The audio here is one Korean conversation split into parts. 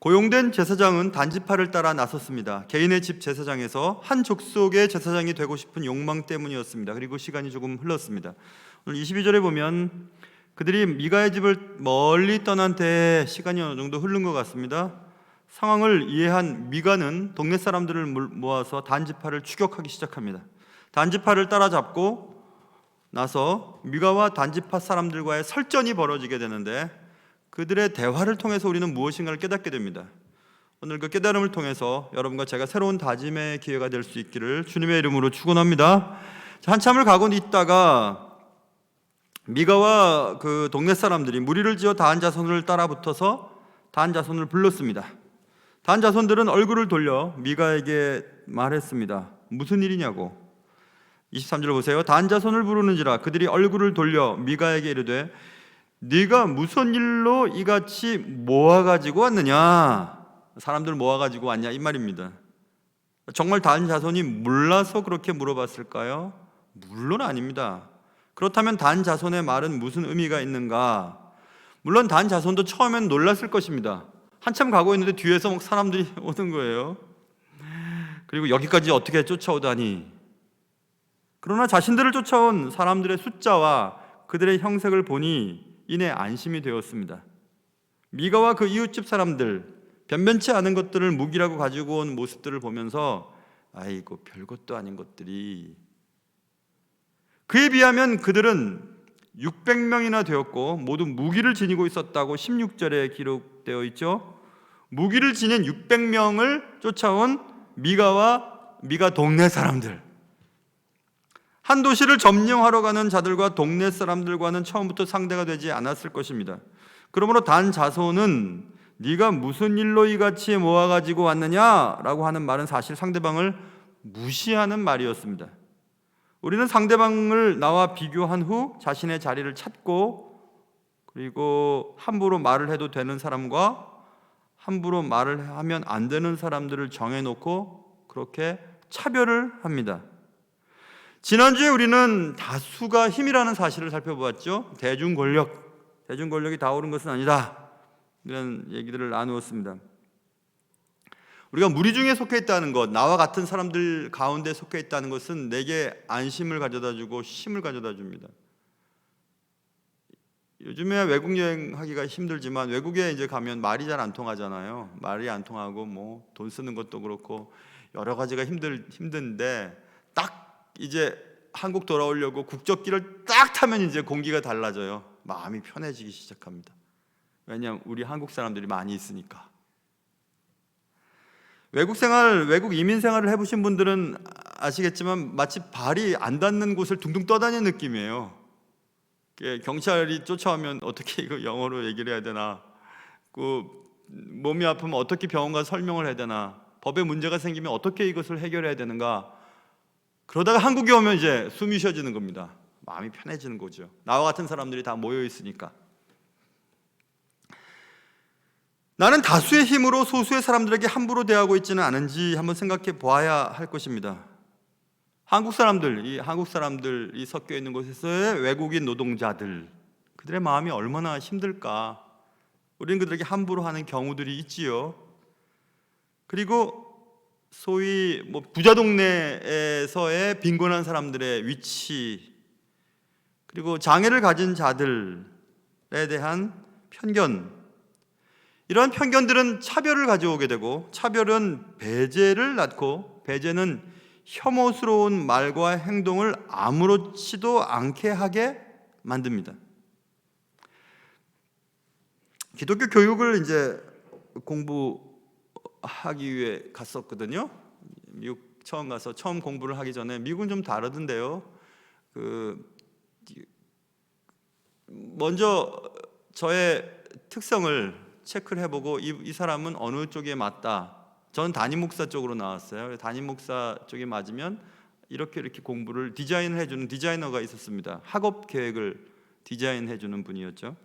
고용된 제사장은 단지파를 따라 나섰습니다. 개인의 집 제사장에서 한 족속의 제사장이 되고 싶은 욕망 때문이었습니다. 그리고 시간이 조금 흘렀습니다. 오늘 22절에 보면 그들이 미가의 집을 멀리 떠난 때에 시간이 어느 정도 흐른 것 같습니다. 상황을 이해한 미가는 동네 사람들을 모아서 단지파를 추격하기 시작합니다. 단지파를 따라잡고 나서 미가와 단지파 사람들과의 설전이 벌어지게 되는데 그들의 대화를 통해서 우리는 무엇인가를 깨닫게 됩니다. 오늘 그 깨달음을 통해서 여러분과 제가 새로운 다짐의 기회가 될 수 있기를 주님의 이름으로 축원합니다. 한참을 가고 있다가 미가와 그 동네 사람들이 무리를 지어 다한 자손을 따라 붙어서 다한 자손을 불렀습니다. 다한 자손들은 얼굴을 돌려 미가에게 말했습니다. 무슨 일이냐고. 23절 보세요. 다한 자손을 부르는지라 그들이 얼굴을 돌려 미가에게 이르되 네가 무슨 일로 이같이 모아가지고 왔느냐. 사람들 모아가지고 왔냐 이 말입니다. 정말 다한 자손이 몰라서 그렇게 물어봤을까요? 물론 아닙니다. 그렇다면 단 자손의 말은 무슨 의미가 있는가? 물론 단 자손도 처음엔 놀랐을 것입니다. 한참 가고 있는데 뒤에서 막 사람들이 오는 거예요. 그리고 여기까지 어떻게 쫓아오다니. 그러나 자신들을 쫓아온 사람들의 숫자와 그들의 형색을 보니 이내 안심이 되었습니다. 미가와 그 이웃집 사람들, 변변치 않은 것들을 무기라고 가지고 온 모습들을 보면서 아이고 별것도 아닌 것들이, 그에 비하면 그들은 600명이나 되었고 모두 무기를 지니고 있었다고 16절에 기록되어 있죠. 무기를 지닌 600명을 쫓아온 미가와 미가 동네 사람들, 한 도시를 점령하러 가는 자들과 동네 사람들과는 처음부터 상대가 되지 않았을 것입니다. 그러므로 단 자손은 네가 무슨 일로 이같이 모아가지고 왔느냐라고 하는 말은 사실 상대방을 무시하는 말이었습니다. 우리는 상대방을 나와 비교한 후 자신의 자리를 찾고 그리고 함부로 말을 해도 되는 사람과 함부로 말을 하면 안 되는 사람들을 정해놓고 그렇게 차별을 합니다. 지난주에 우리는 다수가 힘이라는 사실을 살펴보았죠. 대중권력이 다 옳은 것은 아니다, 이런 얘기들을 나누었습니다. 우리가 무리 중에 속해 있다는 것, 나와 같은 사람들 가운데 속해 있다는 것은 내게 안심을 가져다주고 힘을 가져다줍니다. 요즘에 외국 여행하기가 힘들지만 외국에 이제 가면 말이 잘 안 통하잖아요. 말이 안 통하고 뭐 돈 쓰는 것도 그렇고 여러 가지가 힘든데 딱 이제 한국 돌아오려고 국적기를 딱 타면 이제 공기가 달라져요. 마음이 편해지기 시작합니다. 왜냐하면 우리 한국 사람들이 많이 있으니까. 외국 이민 생활을 해보신 분들은 아시겠지만 마치 발이 안 닿는 곳을 둥둥 떠다니는 느낌이에요. 경찰이 쫓아오면 어떻게 이거 영어로 얘기를 해야 되나, 그 몸이 아프면 어떻게 병원 가서 설명을 해야 되나, 법에 문제가 생기면 어떻게 이것을 해결해야 되는가. 그러다가 한국에 오면 이제 숨이 쉬어지는 겁니다. 마음이 편해지는 거죠. 나와 같은 사람들이 다 모여 있으니까. 나는 다수의 힘으로 소수의 사람들에게 함부로 대하고 있지는 않은지 한번 생각해 보아야 할 것입니다. 한국 사람들이 섞여 있는 곳에서의 외국인 노동자들, 그들의 마음이 얼마나 힘들까. 우리는 그들에게 함부로 하는 경우들이 있지요. 그리고 소위 부자 동네에서의 빈곤한 사람들의 위치, 그리고 장애를 가진 자들에 대한 편견, 이러한 편견들은 차별을 가져오게 되고, 차별은 배제를 낳고, 배제는 혐오스러운 말과 행동을 아무렇지도 않게 하게 만듭니다. 기독교 교육을 이제 공부하기 위해 갔었거든요. 미국 처음 공부를 하기 전에, 미국은 좀 다르던데요. 먼저 저의 특성을 체크를 해보고 이 사람은 어느 쪽에 맞다. 저는 담임 목사 쪽으로 나왔어요. 담임 목사 쪽에 맞으면 이렇게 공부를 디자인을 해주는 디자이너가 있었습니다. 학업 계획을 디자인해주는 분이었죠.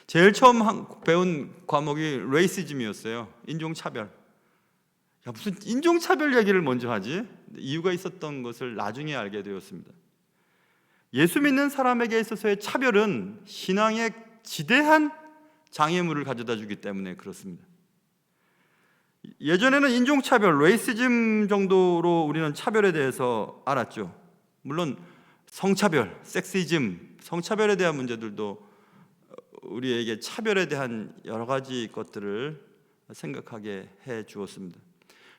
제일 처음 배운 과목이 레이시즘이었어요. 인종차별. 야, 무슨 인종차별 얘기를 먼저 하지? 이유가 있었던 것을 나중에 알게 되었습니다. 예수 믿는 사람에게 있어서의 차별은 신앙에 지대한 장애물을 가져다 주기 때문에 그렇습니다. 예전에는 인종차별, 레이시즘 정도로 우리는 차별에 대해서 알았죠. 물론 성차별, 섹시즘, 성차별에 대한 문제들도 우리에게 차별에 대한 여러 가지 것들을 생각하게 해 주었습니다.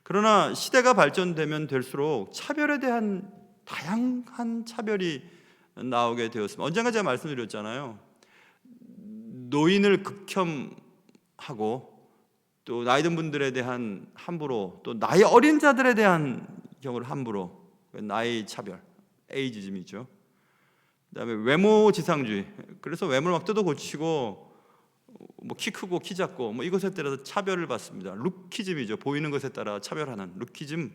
그러나 시대가 발전되면 될수록 차별에 대한 다양한 차별이 나오게 되었습니다. 언젠가 제가 말씀드렸잖아요. 노인을 극혐하고 또 나이 든 분들에 대한 함부로, 또 나이 어린 자들에 대한 경우를 함부로, 나이 차별, 에이지즘이죠. 그다음에 외모 지상주의. 그래서 외모를 막 뜯어 고치고 뭐 키 크고 키 작고 뭐 이것에 따라서 차별을 받습니다. 루키즘이죠. 보이는 것에 따라 차별하는 루키즘.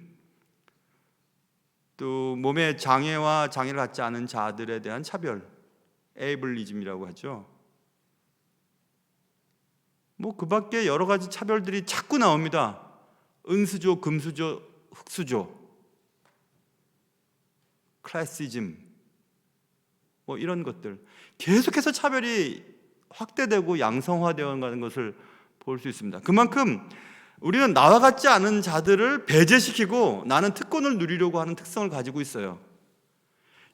또 몸의 장애와 장애를 갖지 않은 자들에 대한 차별, 에이블리즘이라고 하죠. 뭐 그 밖에 여러 가지 차별들이 자꾸 나옵니다. 은수저, 금수저, 흑수저, 클래시즘, 뭐 이런 것들 계속해서 차별이 확대되고 양성화되어 가는 것을 볼 수 있습니다. 그만큼 우리는 나와 같지 않은 자들을 배제시키고 나는 특권을 누리려고 하는 특성을 가지고 있어요.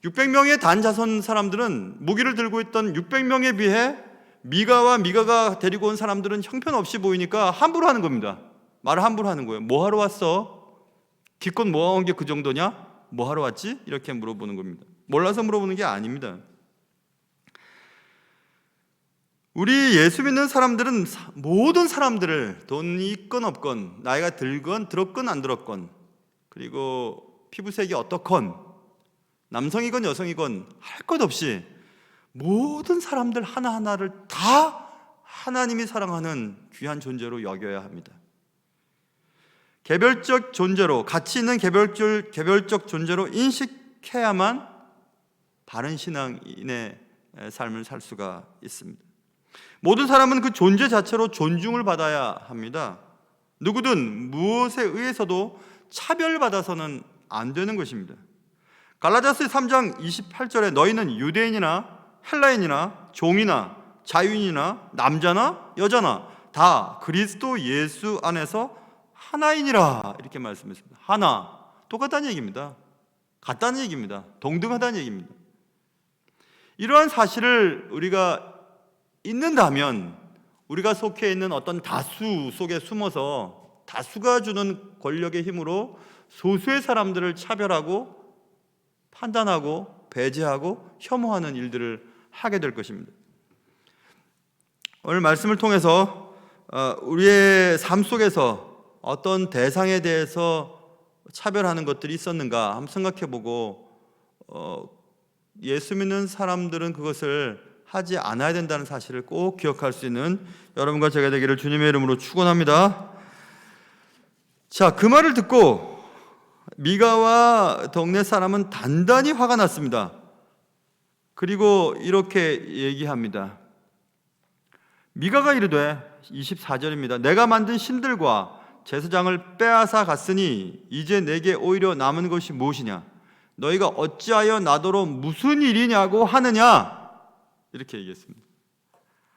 600명의 단자손 사람들은 무기를 들고 있던 600명에 비해 미가가 데리고 온 사람들은 형편없이 보이니까 함부로 하는 겁니다. 말을 함부로 하는 거예요. 뭐 하러 왔어? 기껏 모아온 게 그 정도냐? 뭐 하러 왔지? 이렇게 물어보는 겁니다. 몰라서 물어보는 게 아닙니다. 우리 예수 믿는 사람들은 모든 사람들을 돈이 있건 없건, 나이가 들건 들었건 안 들었건, 그리고 피부색이 어떻건, 남성이건 여성이건 할 것 없이 모든 사람들 하나하나를 다 하나님이 사랑하는 귀한 존재로 여겨야 합니다. 개별적 존재로, 가치 있는 개별적 존재로 인식해야만 바른 신앙인의 삶을 살 수가 있습니다. 모든 사람은 그 존재 자체로 존중을 받아야 합니다. 누구든 무엇에 의해서도 차별받아서는 안 되는 것입니다. 갈라디아서 3장 28절에 너희는 유대인이나 헬라인이나 종이나 자유인이나 남자나 여자나 다 그리스도 예수 안에서 하나이니라 이렇게 말씀했습니다. 하나, 똑같다는 얘기입니다. 같다는 얘기입니다. 동등하다는 얘기입니다. 이러한 사실을 우리가 있는다면 우리가 속해 있는 어떤 다수 속에 숨어서 다수가 주는 권력의 힘으로 소수의 사람들을 차별하고 판단하고 배제하고 혐오하는 일들을 하게 될 것입니다. 오늘 말씀을 통해서 우리의 삶 속에서 어떤 대상에 대해서 차별하는 것들이 있었는가 한번 생각해보고 예수 믿는 사람들은 그것을 하지 않아야 된다는 사실을 꼭 기억할 수 있는 여러분과 제가 되기를 주님의 이름으로 축원합니다. 자, 그 말을 듣고 미가와 동네 사람은 단단히 화가 났습니다. 그리고 이렇게 얘기합니다. 미가가 이르되 24절입니다. 내가 만든 신들과 제사장을 빼앗아 갔으니 이제 내게 오히려 남은 것이 무엇이냐? 너희가 어찌하여 나더러 무슨 일이냐고 하느냐? 이렇게 얘기했습니다.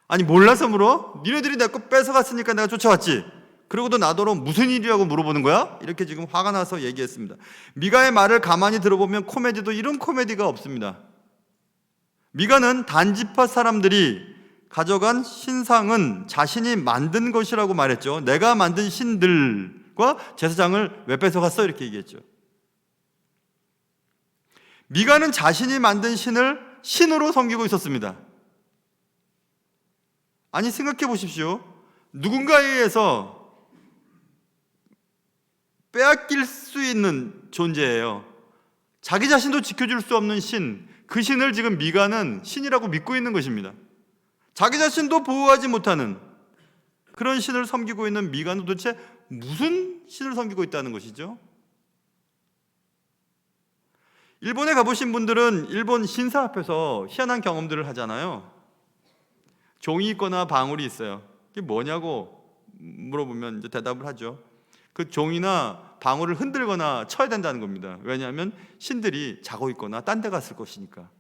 아니 몰라서 물어? 니네들이 내 거 뺏어갔으니까 내가 쫓아왔지. 그러고도 나더러 무슨 일이라고 물어보는 거야? 이렇게 지금 화가 나서 얘기했습니다. 미가의 말을 가만히 들어보면 코미디도 이런 코미디가 없습니다. 미가는 단지파 사람들이 가져간 신상은 자신이 만든 것이라고 말했죠. 내가 만든 신들과 제사장을 왜 뺏어갔어? 이렇게 얘기했죠. 미가는 자신이 만든 신을 신으로 섬기고 있었습니다. 아니 생각해 보십시오. 누군가에 의해서 빼앗길 수 있는 존재예요. 자기 자신도 지켜줄 수 없는 신, 그 신을 지금 미가는 신이라고 믿고 있는 것입니다. 자기 자신도 보호하지 못하는 그런 신을 섬기고 있는 미가는 도대체 무슨 신을 섬기고 있다는 것이죠? 일본에 가보신 분들은 일본 신사 앞에서 희한한 경험들을 하잖아요. 종이 있거나 방울이 있어요. 이게 뭐냐고 물어보면 이제 대답을 하죠. 그 종이나 방울을 흔들거나 쳐야 된다는 겁니다. 왜냐하면 신들이 자고 있거나 딴 데 갔을 것이니까.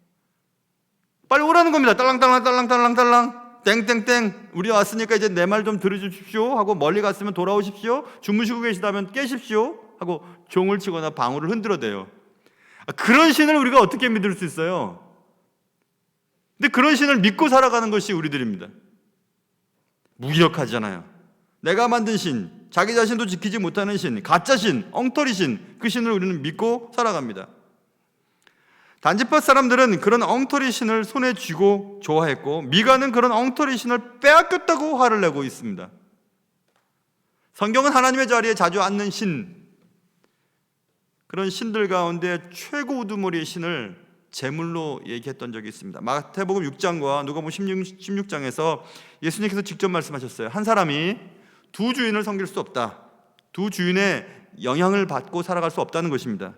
빨리 오라는 겁니다. 딸랑딸랑 딸랑딸랑 딸랑. 땡땡땡 우리 왔으니까 이제 내 말 좀 들어주십시오 하고 멀리 갔으면 돌아오십시오. 주무시고 계시다면 깨십시오 하고 종을 치거나 방울을 흔들어대요. 그런 신을 우리가 어떻게 믿을 수 있어요? 근데 그런 신을 믿고 살아가는 것이 우리들입니다. 무기력하잖아요. 내가 만든 신, 자기 자신도 지키지 못하는 신, 가짜 신, 엉터리 신, 그 신을 우리는 믿고 살아갑니다. 단지파 사람들은 그런 엉터리 신을 손에 쥐고 좋아했고, 미가는 그런 엉터리 신을 빼앗겼다고 화를 내고 있습니다. 성경은 하나님의 자리에 자주 앉는 신, 그런 신들 가운데 최고 우두머리의 신을 제물로 얘기했던 적이 있습니다. 마태복음 6장과 누가복음 16장에서 예수님께서 직접 말씀하셨어요. 한 사람이 두 주인을 섬길 수 없다. 두 주인의 영향을 받고 살아갈 수 없다는 것입니다.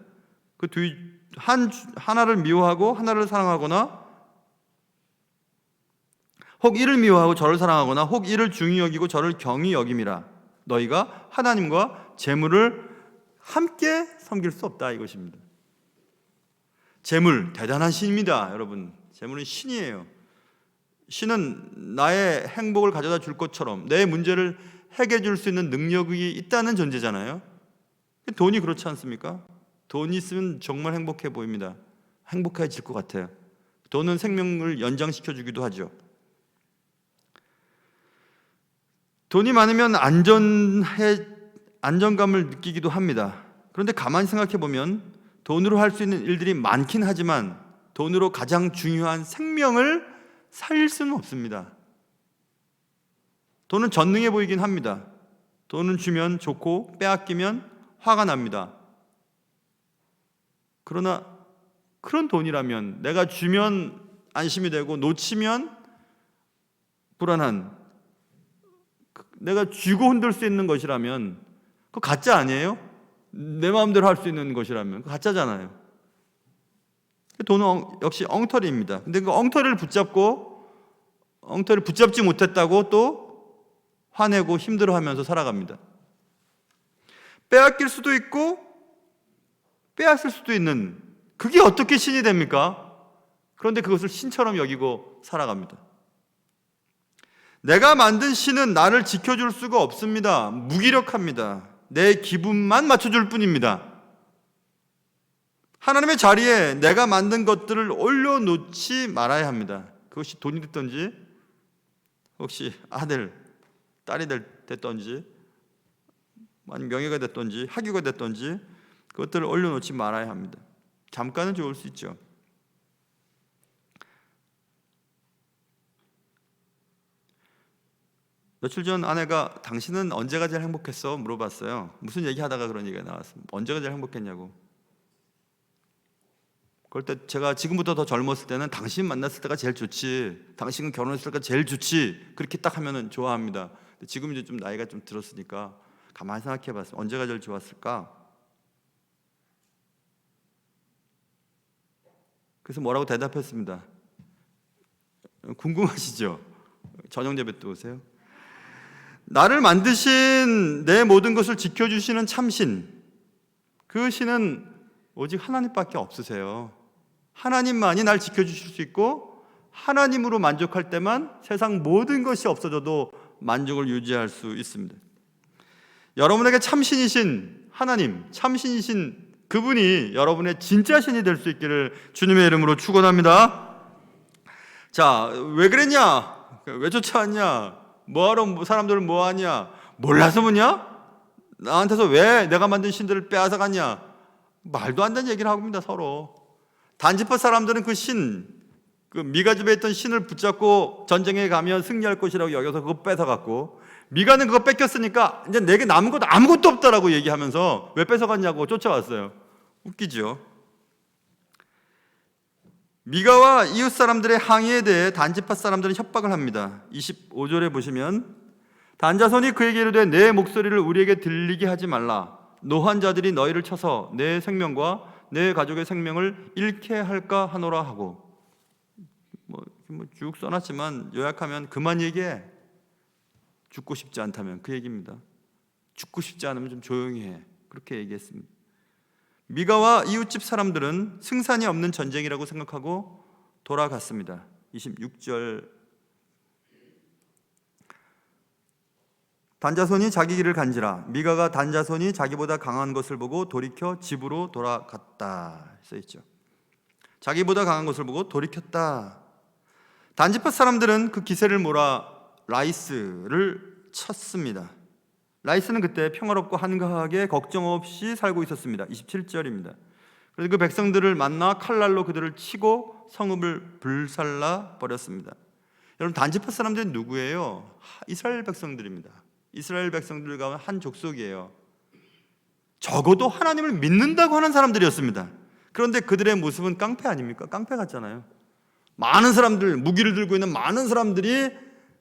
하나를 미워하고 하나를 사랑하거나, 혹 이를 미워하고 저를 사랑하거나, 혹 이를 중히 여기고 저를 경히 여김이라. 너희가 하나님과 재물을 함께 섬길 수 없다, 이것입니다. 재물, 대단한 신입니다, 여러분. 재물은 신이에요. 신은 나의 행복을 가져다 줄 것처럼 내 문제를 해결해 줄 수 있는 능력이 있다는 존재잖아요. 돈이 그렇지 않습니까? 돈이 있으면 정말 행복해 보입니다. 행복해질 것 같아요. 돈은 생명을 연장시켜 주기도 하죠. 돈이 많으면 안정감을 느끼기도 합니다. 그런데 가만히 생각해 보면 돈으로 할 수 있는 일들이 많긴 하지만 돈으로 가장 중요한 생명을 살릴 수는 없습니다. 돈은 전능해 보이긴 합니다. 돈은 주면 좋고 빼앗기면 화가 납니다. 그러나 그런 돈이라면, 내가 주면 안심이 되고 놓치면 불안한, 내가 쥐고 흔들 수 있는 것이라면 그거 가짜 아니에요? 내 마음대로 할 수 있는 것이라면 그거 가짜잖아요. 돈은 역시 엉터리입니다. 근데 그 엉터리를 붙잡지 못했다고 또 화내고 힘들어하면서 살아갑니다. 빼앗길 수도 있고 빼앗을 수도 있는, 그게 어떻게 신이 됩니까? 그런데 그것을 신처럼 여기고 살아갑니다. 내가 만든 신은 나를 지켜줄 수가 없습니다. 무기력합니다. 내 기분만 맞춰줄 뿐입니다. 하나님의 자리에 내가 만든 것들을 올려놓지 말아야 합니다. 그것이 돈이 됐든지, 혹시 아들, 딸이 됐든지, 아니면 명예가 됐든지, 학위가 됐든지, 그것들을 올려놓지 말아야 합니다. 잠깐은 좋을 수 있죠. 며칠 전 아내가 당신은 언제가 제일 행복했어? 물어봤어요. 무슨 얘기하다가 그런 얘기가 나왔습니다. 언제가 제일 행복했냐고. 그럴 때 제가 지금부터 더 젊었을 때는 당신 만났을 때가 제일 좋지, 당신은 결혼했을 때가 제일 좋지, 그렇게 딱 하면은 좋아합니다. 근데 지금 이제 좀 나이가 좀 들었으니까 가만히 생각해 봤어요. 언제가 제일 좋았을까? 그래서 뭐라고 대답했습니다. 궁금하시죠? 저녁 예배 때 오세요. 나를 만드신 내 모든 것을 지켜주시는 참신, 그 신은 오직 하나님밖에 없으세요. 하나님만이 날 지켜주실 수 있고, 하나님으로 만족할 때만 세상 모든 것이 없어져도 만족을 유지할 수 있습니다. 여러분에게 참신이신 하나님, 참신이신 그분이 여러분의 진짜 신이 될 수 있기를 주님의 이름으로 축원합니다. 자, 왜 그랬냐? 왜 쫓아왔냐? 뭐하러 사람들은 뭐하냐? 몰라서 뭐냐? 나한테서 왜 내가 만든 신들을 빼앗아갔냐? 말도 안 되는 얘기를 하고 있습니다. 서로. 단지파 사람들은 그 신, 그 미가 집에 있던 신을 붙잡고 전쟁에 가면 승리할 것이라고 여겨서 그거 뺏어갔고, 미가는 그거 뺏겼으니까 이제 내게 남은 것도 아무것도 없다라고 얘기하면서 왜 뺏어갔냐고 쫓아왔어요. 웃기죠. 미가와 이웃 사람들의 항의에 대해 단지파 사람들은 협박을 합니다. 25절에 보시면, 단자손이 그에게 이르되 내 목소리를 우리에게 들리게 하지 말라. 노한 자들이 너희를 쳐서 내 생명과 내 가족의 생명을 잃게 할까 하노라 하고, 쭉 써놨지만 요약하면 그만 얘기해. 죽고 싶지 않다면, 그 얘기입니다. 죽고 싶지 않으면 좀 조용히 해. 그렇게 얘기했습니다. 미가와 이웃집 사람들은 승산이 없는 전쟁이라고 생각하고 돌아갔습니다. 26절 단자손이 자기 길을 간지라 미가가 단자손이 자기보다 강한 것을 보고 돌이켜 집으로 돌아갔다 써있죠. 자기보다 강한 것을 보고 돌이켰다. 단지파 사람들은 그 기세를 몰아 라이스를 쳤습니다. 라이스는 그때 평화롭고 한가하게 걱정 없이 살고 있었습니다. 27절입니다. 그래서 그 백성들을 만나 칼날로 그들을 치고 성읍을 불살라 버렸습니다. 여러분, 단지파 사람들은 누구예요? 이스라엘 백성들입니다. 이스라엘 백성들과 한 족속이에요. 적어도 하나님을 믿는다고 하는 사람들이었습니다. 그런데 그들의 모습은 깡패 아닙니까? 깡패 같잖아요. 많은 사람들, 무기를 들고 있는 많은 사람들이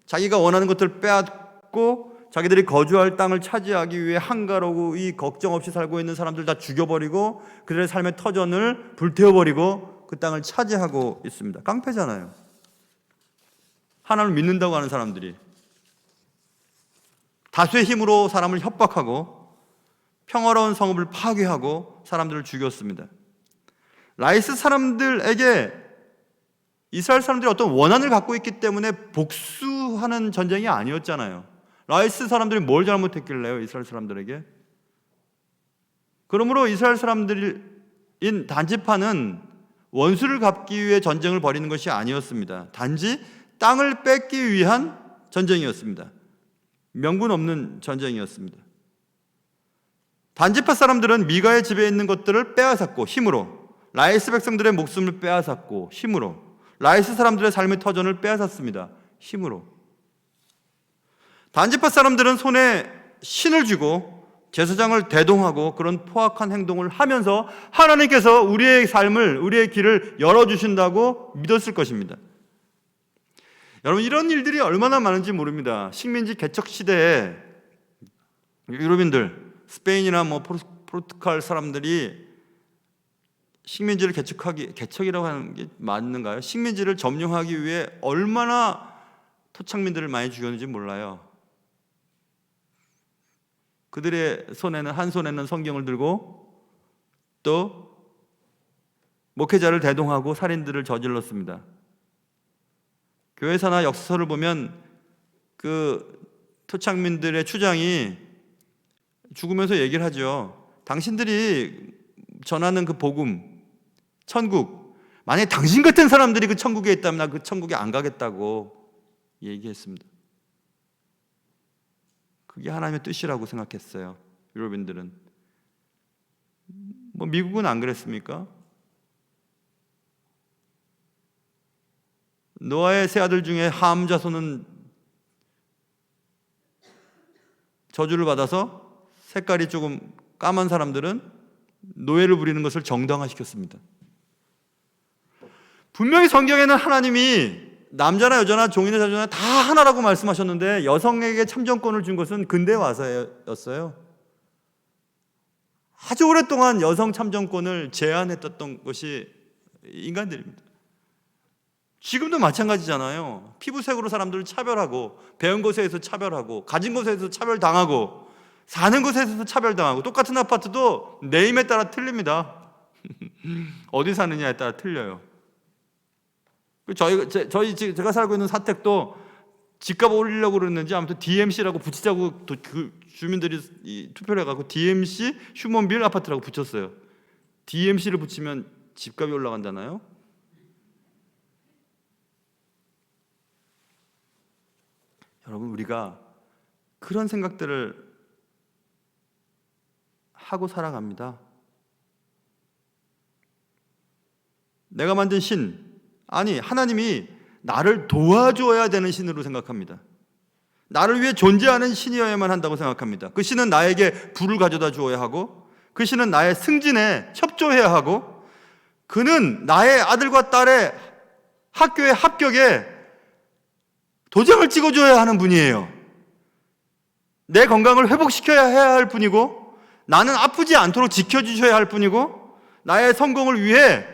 자기가 원하는 것들을 빼앗고 자기들이 거주할 땅을 차지하기 위해 한가로고 이 걱정 없이 살고 있는 사람들 다 죽여버리고 그들의 삶의 터전을 불태워버리고 그 땅을 차지하고 있습니다. 깡패잖아요. 하나님을 믿는다고 하는 사람들이 다수의 힘으로 사람을 협박하고 평화로운 성읍을 파괴하고 사람들을 죽였습니다. 라이스 사람들에게 이스라엘 사람들이 어떤 원한을 갖고 있기 때문에 복수하는 전쟁이 아니었잖아요. 라이스 사람들이 뭘 잘못했길래요, 이스라엘 사람들에게? 그러므로 이스라엘 사람들인 단지파는 원수를 갚기 위해 전쟁을 벌이는 것이 아니었습니다. 단지 땅을 뺏기 위한 전쟁이었습니다. 명분 없는 전쟁이었습니다. 단지파 사람들은 미가의 집에 있는 것들을 빼앗았고 힘으로, 라이스 백성들의 목숨을 빼앗았고 힘으로, 라이스 사람들의 삶의 터전을 빼앗았습니다. 힘으로. 단지파 사람들은 손에 신을 쥐고 제사장을 대동하고 그런 포악한 행동을 하면서 하나님께서 우리의 삶을, 우리의 길을 열어주신다고 믿었을 것입니다. 여러분, 이런 일들이 얼마나 많은지 모릅니다. 식민지 개척 시대에 유럽인들, 스페인이나 포르투갈 사람들이 식민지를 개척이라고 하는 게 맞는가요? 식민지를 점령하기 위해 얼마나 토착민들을 많이 죽였는지 몰라요. 그들의 손에는, 한 손에는 성경을 들고 또 목회자를 대동하고 살인들을 저질렀습니다. 교회사나 역사서를 보면 그 토착민들의 추장이 죽으면서 얘기를 하죠. 당신들이 전하는 그 복음, 천국, 만약에 당신 같은 사람들이 그 천국에 있다면 나 그 천국에 안 가겠다고 얘기했습니다. 그게 하나님의 뜻이라고 생각했어요. 유럽인들은. 미국은 안 그랬습니까? 노아의 세 아들 중에 함 자손은 저주를 받아서 색깔이 조금 까만 사람들은 노예를 부리는 것을 정당화시켰습니다. 분명히 성경에는 하나님이 남자나 여자나 종이나 자주나 다 하나라고 말씀하셨는데 여성에게 참정권을 준 것은 근대 와서였어요. 아주 오랫동안 여성 참정권을 제한했던 것이 인간들입니다. 지금도 마찬가지잖아요. 피부색으로 사람들을 차별하고, 배운 곳에서 차별하고, 가진 곳에서 차별당하고, 사는 곳에서 차별당하고, 똑같은 아파트도 네임에 따라 틀립니다. 어디 사느냐에 따라 틀려요. 제가 살고 있는 사택도 집값 올리려고 그랬는지 아무튼 DMC라고 붙이자고 그 주민들이 투표를 해가지고 DMC 휴먼빌 아파트라고 붙였어요. DMC를 붙이면 집값이 올라간다나요? 여러분, 우리가 그런 생각들을 하고 살아갑니다. 내가 만든 신, 아니 하나님이 나를 도와줘야 되는 신으로 생각합니다. 나를 위해 존재하는 신이어야만 한다고 생각합니다. 그 신은 나에게 부를 가져다 주어야 하고, 그 신은 나의 승진에 협조해야 하고, 그는 나의 아들과 딸의 학교의 합격에 도장을 찍어줘야 하는 분이에요. 내 건강을 회복시켜야 해야 할 분이고, 나는 아프지 않도록 지켜주셔야 할 분이고, 나의 성공을 위해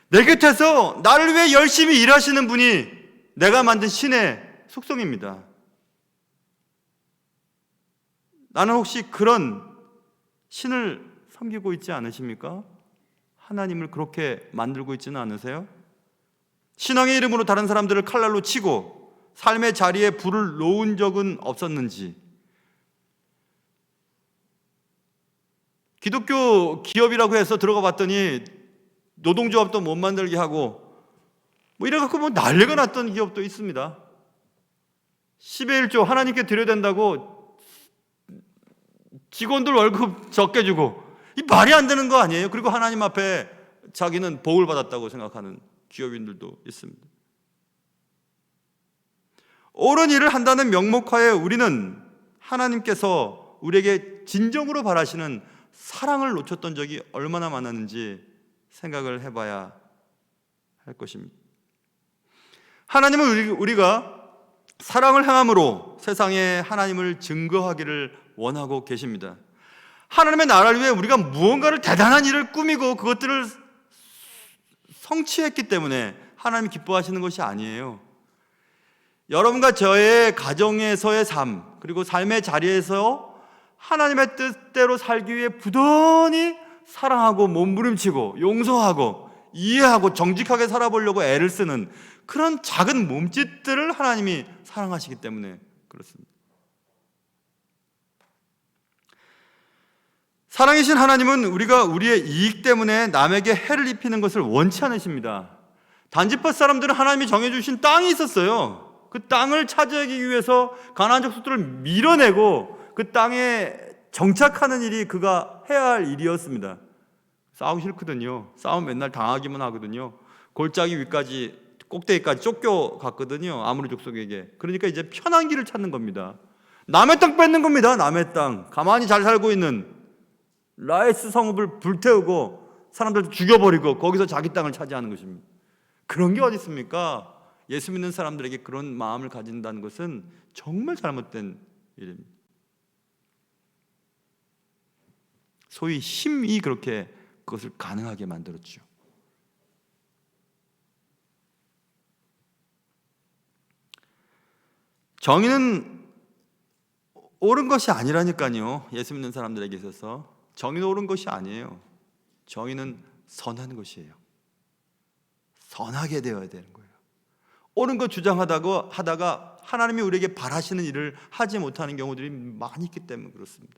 내 곁에서 나를 위해 열심히 일하시는 분이 내가 만든 신의 속성입니다. 나는 혹시 그런 신을 섬기고 있지 않으십니까? 하나님을 그렇게 만들고 있지는 않으세요? 신앙의 이름으로 다른 사람들을 칼날로 치고 삶의 자리에 불을 놓은 적은 없었는지, 기독교 기업이라고 해서 들어가 봤더니 노동조합도 못 만들게 하고 뭐 이래갖고 뭐 난리가 났던 기업도 있습니다. 10의 1조 하나님께 드려야 된다고 직원들 월급 적게 주고, 이 말이 안 되는 거 아니에요? 그리고 하나님 앞에 자기는 복을 받았다고 생각하는 기업인들도 있습니다. 옳은 일을 한다는 명목하에 우리는 하나님께서 우리에게 진정으로 바라시는 사랑을 놓쳤던 적이 얼마나 많았는지 생각을 해봐야 할 것입니다. 하나님은 우리가 사랑을 행함으로 세상에 하나님을 증거하기를 원하고 계십니다. 하나님의 나라를 위해 우리가 무언가를 대단한 일을 꾸미고 그것들을 성취했기 때문에 하나님이 기뻐하시는 것이 아니에요. 여러분과 저의 가정에서의 삶, 그리고 삶의 자리에서 하나님의 뜻대로 살기 위해 부단히 사랑하고 몸부림치고 용서하고 이해하고 정직하게 살아보려고 애를 쓰는 그런 작은 몸짓들을 하나님이 사랑하시기 때문에 그렇습니다. 사랑이신 하나님은 우리가 우리의 이익 때문에 남에게 해를 입히는 것을 원치 않으십니다. 단지파 사람들은 하나님이 정해주신 땅이 있었어요. 그 땅을 차지하기 위해서 가나안 족속들을 밀어내고 그 땅에 정착하는 일이 그가 해야 할 일이었습니다. 싸우기 싫거든요. 싸움 맨날 당하기만 하거든요. 골짜기 위까지 꼭대기까지 쫓겨갔거든요. 아모리 족속에게. 그러니까 이제 편한 길을 찾는 겁니다. 남의 땅 뺏는 겁니다. 남의 땅. 가만히 잘 살고 있는 라이스 성읍을 불태우고 사람들 죽여버리고 거기서 자기 땅을 차지하는 것입니다. 그런 게 어디 있습니까? 예수 믿는 사람들에게 그런 마음을 가진다는 것은 정말 잘못된 일입니다. 소위 힘이 그렇게 그것을 가능하게 만들었죠. 정의는 옳은 것이 아니라니까요. 예수 믿는 사람들에게 있어서 정의는 옳은 것이 아니에요. 정의는 선한 것이에요. 선하게 되어야 되는 거예요. 옳은 것 하다가 하나님이 우리에게 바라시는 일을 하지 못하는 경우들이 많이 있기 때문에 그렇습니다.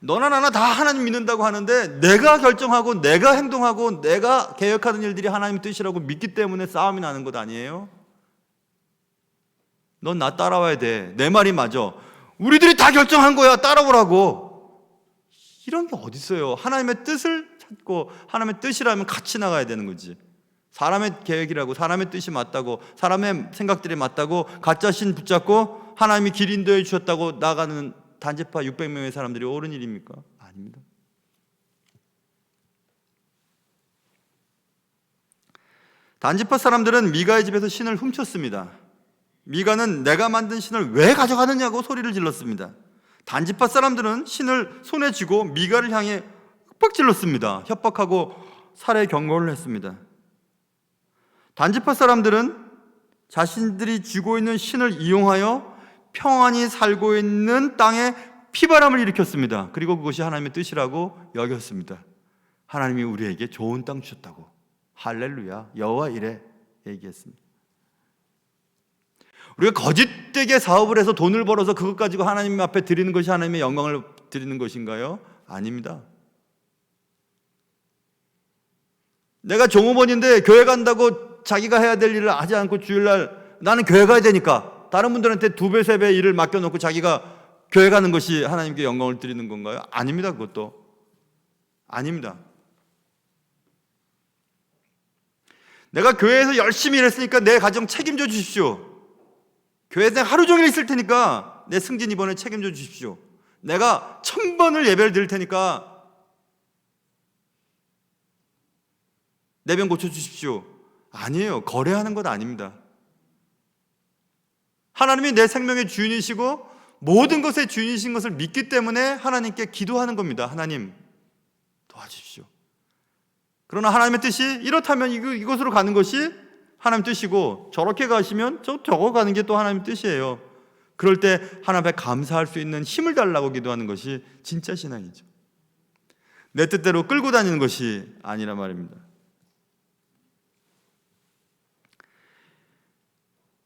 너나 나나 다 하나님 믿는다고 하는데 내가 결정하고 내가 행동하고 내가 계획하는 일들이 하나님 뜻이라고 믿기 때문에 싸움이 나는 것 아니에요? 넌 나 따라와야 돼. 내 말이 맞아. 우리들이 다 결정한 거야. 따라오라고. 이런 게 어디 있어요? 하나님의 뜻을 찾고 하나님의 뜻이라면 같이 나가야 되는 거지. 사람의 계획이라고, 사람의 뜻이 맞다고, 사람의 생각들이 맞다고 가짜 신 붙잡고 하나님이 길 인도해 주셨다고 나가는 단지파 600명의 사람들이 옳은 일입니까? 아닙니다. 단지파 사람들은 미가의 집에서 신을 훔쳤습니다. 미가는 내가 만든 신을 왜 가져가느냐고 소리를 질렀습니다. 단지파 사람들은 신을 손에 쥐고 미가를 향해 협박질렀습니다. 협박하고 살해 경고를 했습니다. 단지파 사람들은 자신들이 쥐고 있는 신을 이용하여 평안히 살고 있는 땅에 피바람을 일으켰습니다. 그리고 그것이 하나님의 뜻이라고 여겼습니다. 하나님이 우리에게 좋은 땅 주셨다고 할렐루야 여호와 이래 얘기했습니다. 우리가 거짓되게 사업을 해서 돈을 벌어서 그것 가지고 하나님 앞에 드리는 것이 하나님의 영광을 드리는 것인가요? 아닙니다. 내가 종업원인데 교회 간다고 자기가 해야 될 일을 하지 않고 주일날 나는 교회 가야 되니까 다른 분들한테 2배, 3배 일을 맡겨놓고 자기가 교회 가는 것이 하나님께 영광을 드리는 건가요? 아닙니다. 그것도 아닙니다. 내가 교회에서 열심히 일했으니까 내 가정 책임져 주십시오. 교회에서 하루 종일 있을 테니까 내 승진 이번에 책임져 주십시오. 내가 1000번을 예배를 드릴 테니까 내 병 고쳐주십시오. 아니에요. 거래하는 것 아닙니다. 하나님이 내 생명의 주인이시고 모든 것의 주인이신 것을 믿기 때문에 하나님께 기도하는 겁니다. 하나님 도와주십시오. 그러나 하나님의 뜻이 이렇다면 이곳으로 가는 것이 하나님 뜻이고 저렇게 가시면 저거 가는 게 또 하나님 뜻이에요. 그럴 때 하나님 앞에 감사할 수 있는 힘을 달라고 기도하는 것이 진짜 신앙이죠. 내 뜻대로 끌고 다니는 것이 아니라 말입니다.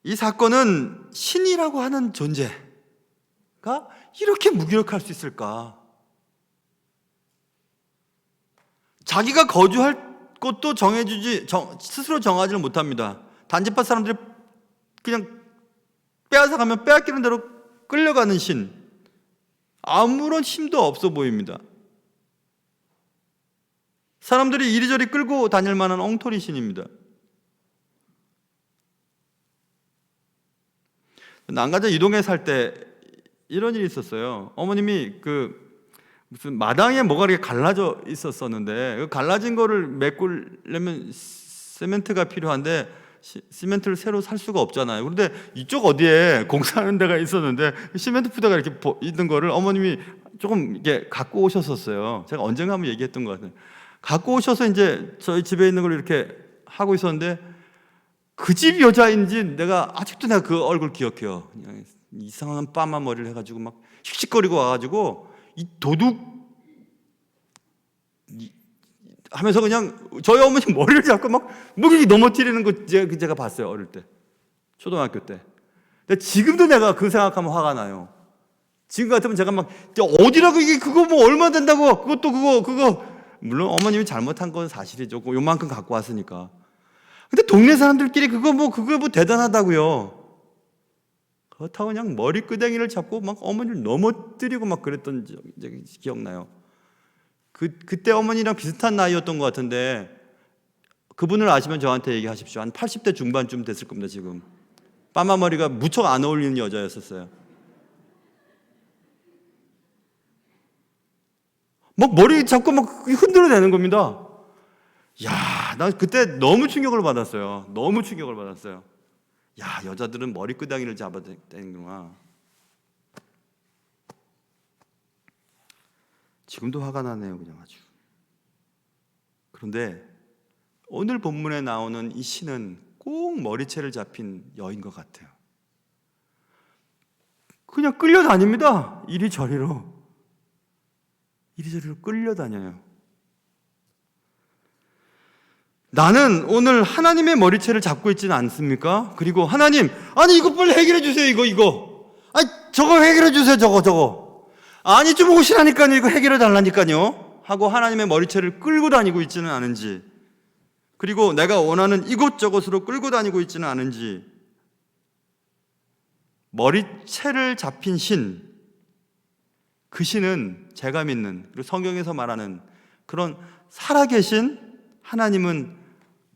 이 사건은 신이라고 하는 존재, 이렇게 무기력할 수 있을까? 자기가 거주할 곳도 스스로 정하지를 못합니다. 단지파 사람들이 그냥 빼앗아가면 빼앗기는 대로 끌려가는 신, 아무런 힘도 없어 보입니다. 사람들이 이리저리 끌고 다닐 만한 엉터리 신입니다. 난가자 이동에 살 때 이런 일이 있었어요. 어머님이 무슨 마당에 뭐가 이렇게 갈라져 있었었는데 그 갈라진 거를 메꾸려면 시멘트가 필요한데 시멘트를 새로 살 수가 없잖아요. 그런데 이쪽 어디에 공사하는 데가 있었는데 시멘트 부대가 이렇게 있는 거를 어머님이 조금 이렇게 갖고 오셨었어요. 제가 언젠가 한번 얘기했던 것 같아요. 갖고 오셔서 이제 저희 집에 있는 걸 이렇게 하고 있었는데 그 집 여자인지 아직도 내가 그 얼굴 기억해요. 그냥 이상한 빠마 머리를 해가지고 막 씩씩거리고 와가지고 이 도둑 하면서 그냥 저희 어머니 머리를 잡고 막 무기력이 넘어뜨리는 거 제가 봤어요. 어릴 때, 초등학교 때. 근데 지금도 내가 그 생각하면 화가 나요. 지금 같으면 제가 막 어디라고 이게 그거 뭐 얼마 된다고 그거 물론 어머님이 잘못한 건 사실이죠. 요만큼 갖고 왔으니까. 근데 동네 사람들끼리 그거 뭐 대단하다고요. 그렇다고 그냥 머리끄댕이를 잡고 막 어머니를 넘어뜨리고 막 그랬던 적이 기억나요. 그때 어머니랑 비슷한 나이였던 것 같은데 그분을 아시면 저한테 얘기하십시오. 한 80대 중반쯤 됐을 겁니다. 지금 빠마 머리가 무척 안 어울리는 여자였었어요. 막 머리 잡고 막 흔들어대는 겁니다. 야, 나 그때 너무 충격을 받았어요. 야, 여자들은 머리끄댕이를 잡아대는구나. 지금도 화가 나네요, 그냥 아주. 그런데 오늘 본문에 나오는 이 신은 꼭 머리채를 잡힌 여인 것 같아요. 그냥 끌려다닙니다. 이리저리로 끌려다녀요. 나는 오늘 하나님의 머리채를 잡고 있지는 않습니까? 그리고 하나님, 아니 이거 빨리 해결해 주세요. 이거. 아니 저거 해결해 주세요. 저거. 아니 좀 오시라니까요. 이거 해결해 달라니까요. 하고 하나님의 머리채를 끌고 다니고 있지는 않은지, 그리고 내가 원하는 이곳저곳으로 끌고 다니고 있지는 않은지, 머리채를 잡힌 신, 그 신은 제가 믿는, 그리고 성경에서 말하는 그런 살아계신 하나님은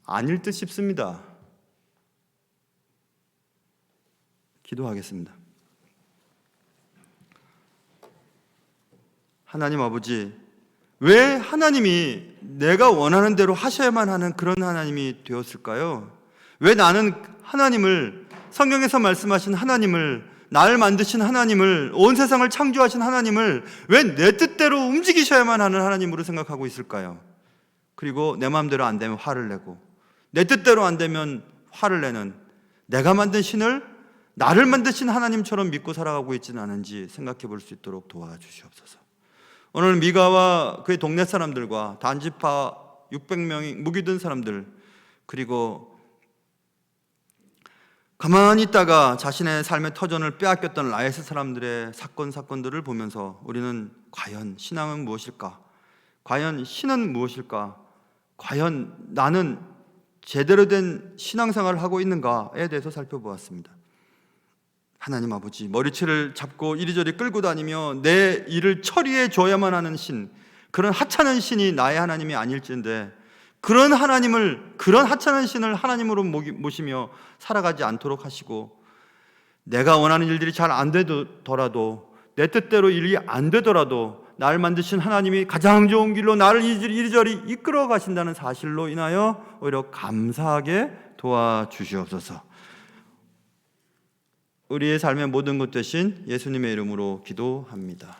아닐 듯 싶습니다. 기도하겠습니다. 하나님 아버지, 왜 하나님이 내가 원하는 대로 하셔야만 하는 그런 하나님이 되었을까요? 왜 나는 하나님을, 성경에서 말씀하신 하나님을, 나를 만드신 하나님을, 온 세상을 창조하신 하나님을 왜 내 뜻대로 움직이셔야만 하는 하나님으로 생각하고 있을까요? 그리고 내 마음대로 안 되면 화를 내고, 내 뜻대로 안 되면 화를 내는 내가 만든 신을 나를 만드신 하나님처럼 믿고 살아가고 있지는 않은지 생각해 볼 수 있도록 도와주시옵소서. 오늘 미가와 그의 동네 사람들과 단지파 600명이 무기 든 사람들, 그리고 가만히 있다가 자신의 삶의 터전을 빼앗겼던 라헬 사람들의 사건들을 보면서 우리는 과연 신앙은 무엇일까? 과연 신은 무엇일까? 과연 나는 제대로 된 신앙생활을 하고 있는가에 대해서 살펴보았습니다. 하나님 아버지, 머리채를 잡고 이리저리 끌고 다니며 내 일을 처리해 줘야만 하는 신, 그런 하찮은 신이 나의 하나님이 아닐진데, 그런 하찮은 신을 하나님으로 모시며 살아가지 않도록 하시고, 내가 원하는 일들이 잘 안 되더라도, 내 뜻대로 일이 안 되더라도 나를 만드신 하나님이 가장 좋은 길로 나를 이리저리 이끌어 가신다는 사실로 인하여 오히려 감사하게 도와주시옵소서. 우리의 삶의 모든 것 되신 예수님의 이름으로 기도합니다.